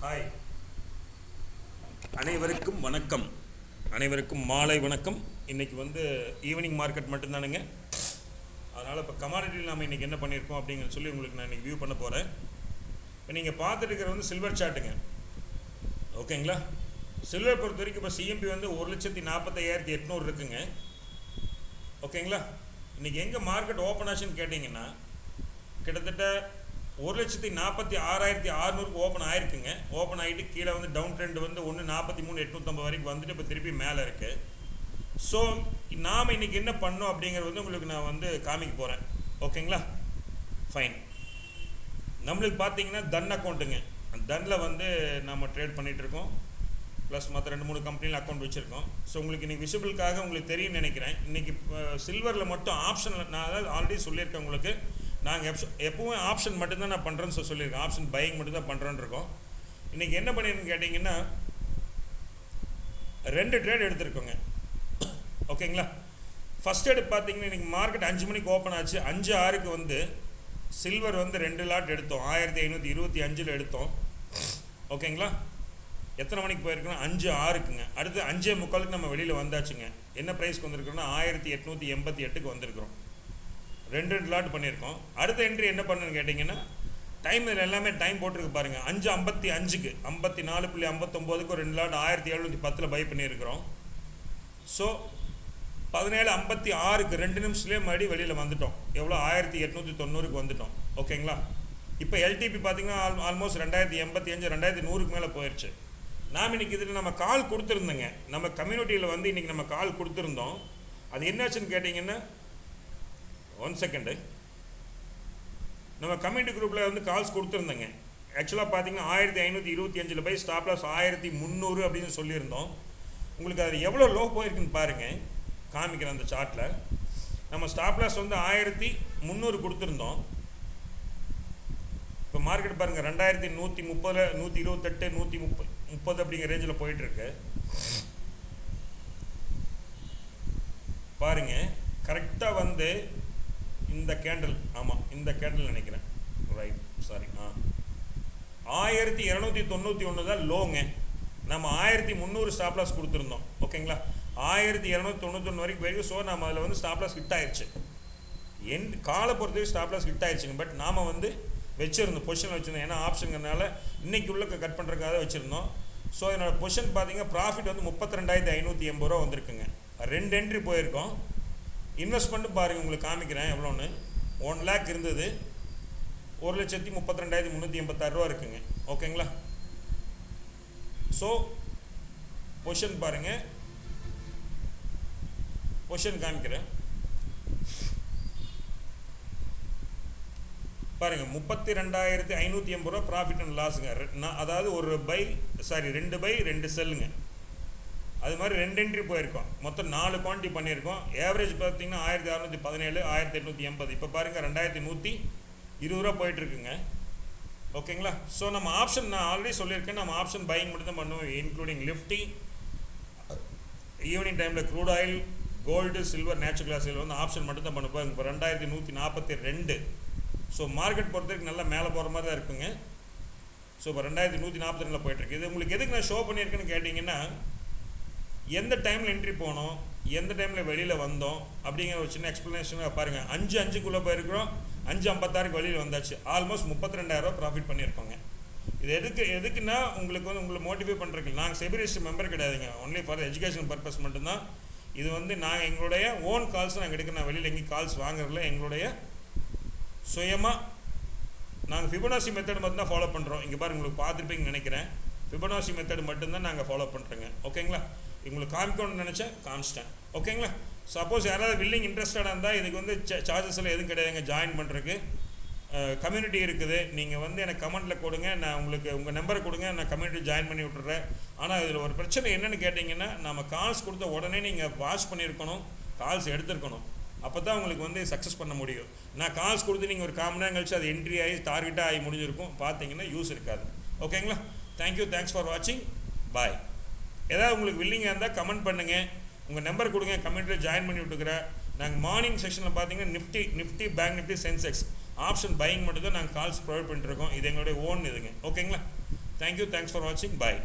Hi, அனைவருக்கும் வணக்கம். அனைவருக்கும் மாலை வணக்கம். இன்றைக்கி ஈவினிங் மார்க்கெட் மட்டும்தானுங்க. அதனால் இப்போ கமாடிட்டியில் நம்ம இன்றைக்கி என்ன பண்ணியிருக்கோம் அப்படிங்கிற சொல்லி உங்களுக்கு நான் இன்றைக்கி வியூ பண்ண போகிறேன். இப்போ நீங்கள் பார்த்துட்டு இருக்கிற சில்வர் சார்ட்டுங்க. ஓகேங்களா? சில்வர் பொறுத்த வரைக்கும் இப்போ சிஎம்பி 1,45,800 இருக்குங்க. ஓகேங்களா? இன்றைக்கி எங்கே மார்க்கெட் ஓப்பன் ஆச்சுன்னு கேட்டிங்கன்னா கிட்டத்தட்ட 1,46,600 ஓப்பன் ஆயிருக்குங்க. ஓப்பன் ஆகிட்டு கீழே டவுன் ட்ரெண்ட் 1,43,850 வரைக்கும் வந்துட்டு இப்போ திருப்பி மேலே இருக்குது. ஸோ நாம் இன்றைக்கி என்ன பண்ணோம் அப்படிங்கிறது உங்களுக்கு நான் காமிக்க போகிறேன். ஓகேங்களா? ஃபைன். நம்மளுக்கு பார்த்தீங்கன்னா தன் அக்கௌண்ட்டுங்க. தன்னில் நம்ம ட்ரேட் பண்ணிகிட்ருக்கோம். ப்ளஸ் மற்ற 2-3 கம்பெனியில் அக்கௌண்ட் வச்சுருக்கோம். ஸோ உங்களுக்கு இன்றைக்கி விசிபிளுக்காக உங்களுக்கு தெரியும்னு நினைக்கிறேன். இன்றைக்கி சில்வரில் மட்டும் ஆப்ஷனில் நான் அதாவது ஆல்ரெடி சொல்லியிருக்கேன் உங்களுக்கு. நாங்கள் எப்பவும் ஆப்ஷன் மட்டும்தான் நான் பண்ணுறேன்னு சொல்லியிருக்கேன். ஆப்ஷன் பையிங் மட்டும்தான் பண்ணுறேன்னு இருக்கோம். இன்றைக்கி என்ன பண்ணியிருக்கேன்னு கேட்டிங்கன்னா 2 ட்ரேட் எடுத்துருக்கோங்க. ஓகேங்களா? ஃபஸ்ட் எடுத்து பார்த்தீங்கன்னா இன்றைக்கி மார்க்கெட் 5 மணிக்கு ஓப்பன் ஆச்சு. 5-6க்கு சில்வர் 2 லாட் எடுத்தோம். 1525 எடுத்தோம். ஓகேங்களா? எத்தனை மணிக்கு போயிருக்குன்னா 5-6க்குங்க. அடுத்து 5:45க்கு நம்ம வெளியில் வந்தாச்சுங்க. என்ன ப்ரைஸ்க்கு வந்திருக்கிறோன்னா 1888க்கு வந்திருக்கிறோம். 2 லாட் பண்ணியிருக்கோம். அடுத்த என்ட்ரி என்ன பண்ணுன்னு கேட்டிங்கன்னா டைம் இதில் எல்லாமே டைம் போட்டிருக்கு பாருங்கள். 5:55க்கு 54.59க்கு ஒரு 2 லாட் 1710 பை பண்ணியிருக்கிறோம். ஸோ 17:56க்கு 2 நிமிஷத்துலேயே மறுபடியும் வெளியில் வந்துட்டோம். எவ்வளோ? 1890க்கு வந்துட்டோம். ஓகேங்களா? இப்போ எல்டிபி பார்த்திங்கன்னா ஆல்மோஸ்ட் 2085 2100க்கு மேலே போயிடுச்சு. நாம் இன்றைக்கி இதில் நம்ம கால் கொடுத்துருந்தோங்க. நம்ம கம்யூனிட்டியில் இன்றைக்கி நம்ம கால் கொடுத்துருந்தோம். அது என்னாச்சுன்னு கேட்டிங்கன்னா 1 செகண்டு. நம்ம கம்யூனிட்டி குரூப்பில் கால்ஸ் கொடுத்துருந்தோங்க. ஆக்சுவலாக பார்த்தீங்கன்னா 1525 பை ஸ்டாப் லாஸ் 1300 அப்படின்னு சொல்லியிருந்தோம். உங்களுக்கு அது எவ்வளோ லோ போயிருக்குன்னு பாருங்கள். காமிக்கிறேன் அந்த சார்ட்டில். நம்ம ஸ்டாப் லாஸ் 1300 கொடுத்துருந்தோம். இப்போ மார்க்கெட் பாருங்கள் 2130, 128, 130 அப்படிங்கிற ரேஞ்சில் போயிட்டுருக்கு. பாருங்கள் கரெக்டாக இந்த கேண்டில், ஆமாம் இந்த கேண்டில் நினைக்கிறேன். Right, sorry. 1291 தான் லோங்க. நம்ம 1300 ஸ்டாப் லாஸ் கொடுத்துருந்தோம். ஓகேங்களா? 1291 வரைக்கும் போயிருக்கு. ஸோ நம்ம அதில் ஸ்டாப் லாஸ் ஹிட் ஆயிடுச்சு. காலை பொறுத்தவரைக்கும் ஸ்டாப் லாஸ் ஹிட் ஆயிடுச்சுங்க. பட் நாம் வச்சுருந்தோம், பொசிஷன் வச்சுருந்தோம். ஏன்னா ஆப்ஷனுங்கிறனால இன்னைக்கு உள்ள கட் பண்ணுறதுக்காக வச்சுருந்தோம். ஸோ என்னோட பொசிஷன் பார்த்தீங்கன்னா ப்ராஃபிட் 32,580 ரூபா வந்திருக்குங்க. 2 என்ட்ரி போயிருக்கோம். இன்வெஸ்ட்மெண்ட்டு பாருங்கள், உங்களுக்கு காமிக்கிறேன் எவ்வளோன்னு. 1 லேக் இருந்தது, 1,32,386 ரூபா இருக்குங்க. ஓகேங்களா? ஸோ பொசிஷன் பாருங்கள், பொசிஷன் காமிக்கிறேன் பாருங்கள். 32,580 ரூபா ப்ராஃபிட் அண்ட் லாஸுங்க. அதாவது 2 பை 2 செல்லுங்க. அது மாதிரி 2 என்ட்ரி போயிருக்கோம். மொத்தம் 4 குவான்டிட்டி பண்ணியிருக்கோம். ஏவரேஜ் பார்த்தீங்கன்னா 1617, 1880. இப்போ பாருங்கள் 2120 ரூபா போயிட்டுருக்குங்க. ஓகேங்களா? ஸோ நம்ம ஆப்ஷன் நான் ஆல்ரெடி சொல்லியிருக்கேன், நம்ம ஆப்ஷன் பையிங் மட்டும் தான் பண்ணுவோம். இன்க்ளூடிங் நிஃப்டி, ஈவினிங் டைமில் crude oil, gold, silver, natural gas silver option மட்டும் தான் பண்ணுவோம். இப்போ 2142. ஸோ மார்க்கெட் பொறுத்த வரைக்கும் நல்லா மேலே போகிற மாதிரி தான் இருக்குங்க. ஸோ இப்போ 2142 போயிட்டுருக்கு. இது உங்களுக்கு எதுக்கு நான் ஷோ பண்ணியிருக்கேன்னு கேட்டிங்கன்னா எந்த டைமில் என்ட்ரி போனோம், எந்த டைமில் வெளியில் வந்தோம் அப்படிங்கிற ஒரு சின்ன எக்ஸ்ப்ளனேஷனாக பாருங்கள். 5:05க்குள்ளே போயிருக்கிறோம், 5:56க்கு வெளியில் வந்தாச்சு. ஆல்மோஸ்ட் 32,000 ரூபா ப்ராஃபிட் பண்ணியிருக்கோங்க. இது எதுக்குன்னா உங்களுக்கு உங்களை மோட்டிஃபை பண்ணுறதுக்கு. நாங்கள் செபி ரெஜிஸ்டர் மெம்பர் கிடையாதுங்க. ஒன்லி ஃபார் எஜுகேஷன் பர்பஸ் மட்டும்தான். இது நாங்கள் எங்களுடைய ஓன் கால்ஸ் நாங்கள் எடுக்க, நான் வெளியில் எங்கேயும் கால்ஸ் வாங்குறதில்ல. எங்களுடைய சுயமாக நாங்கள் ஃபிபனாசி மெத்தட் மட்டும்தான் ஃபாலோ பண்ணுறோம். இங்கே பாருங்கள், உங்களுக்கு பார்த்துருப்பீங்கன்னு நினைக்கிறேன். ஃபிபனாசி மெத்தட் மட்டும்தான் நாங்கள் ஃபாலோ பண்ணுறோங்க. ஓகேங்களா? உங்களுக்கு காமிக்கணும்னு நினச்சேன், காமிச்சிட்டேன். ஓகேங்களா? சப்போஸ் யாராவது வில்லிங் இன்ட்ரெஸ்டடாக இருந்தால் இதுக்கு சார்ஜஸ் எல்லாம் எதுவும் கிடையாதுங்க. ஜாயின் பண்ணுறதுக்கு கம்யூனிட்டி இருக்குது. நீங்கள் எனக்கு கமெண்ட்டில் கொடுங்க, நான் உங்களுக்கு உங்கள் நம்பரை கொடுங்க, நான் கம்யூனிட்டி ஜாயின் பண்ணி விட்டுறேன். ஆனால் இதில் ஒரு பிரச்சனை என்னென்னு கேட்டிங்கன்னா நம்ம கால்ஸ் கொடுத்த உடனே நீங்கள் வாட்ச் பண்ணியிருக்கணும், கால்ஸ் எடுத்துருக்கணும். அப்போ தான் உங்களுக்கு சக்ஸஸ் பண்ண முடியும். நான் கால்ஸ் கொடுத்து நீங்கள் ஒரு 1/4 மணி நேரம் கழிச்சு அது என்ட்ரி ஆகி டார்கெட்டாக ஆகி முடிஞ்சிருக்கும். பார்த்தீங்கன்னா யூஸ் இருக்காது. ஓகேங்களா? தேங்க்யூ, தேங்க்ஸ் ஃபார் வாட்சிங், பாய். ஏதாவது உங்களுக்கு வில்லிங்காக இருந்தால் கமெண்ட் பண்ணுங்கள், உங்கள் நம்பர் கொடுங்க, கம்யூனிட்டியில் ஜாயின் பண்ணி விட்டுக்கிறேன். நாங்கள் மார்னிங் செக்ஷனில் பார்த்தீங்கன்னா Nifty, bank Nifty, Sensex option buying மட்டும் தான் நாங்கள் கால்ஸ் ப்ரொவைட் பண்ணிட்டுருக்கோம். இது எங்களுடைய ஓன் இதுங்க. ஓகேங்களா? தேங்க்யூ, தேங்க்ஸ் ஃபார் வாட்சிங், பாய்.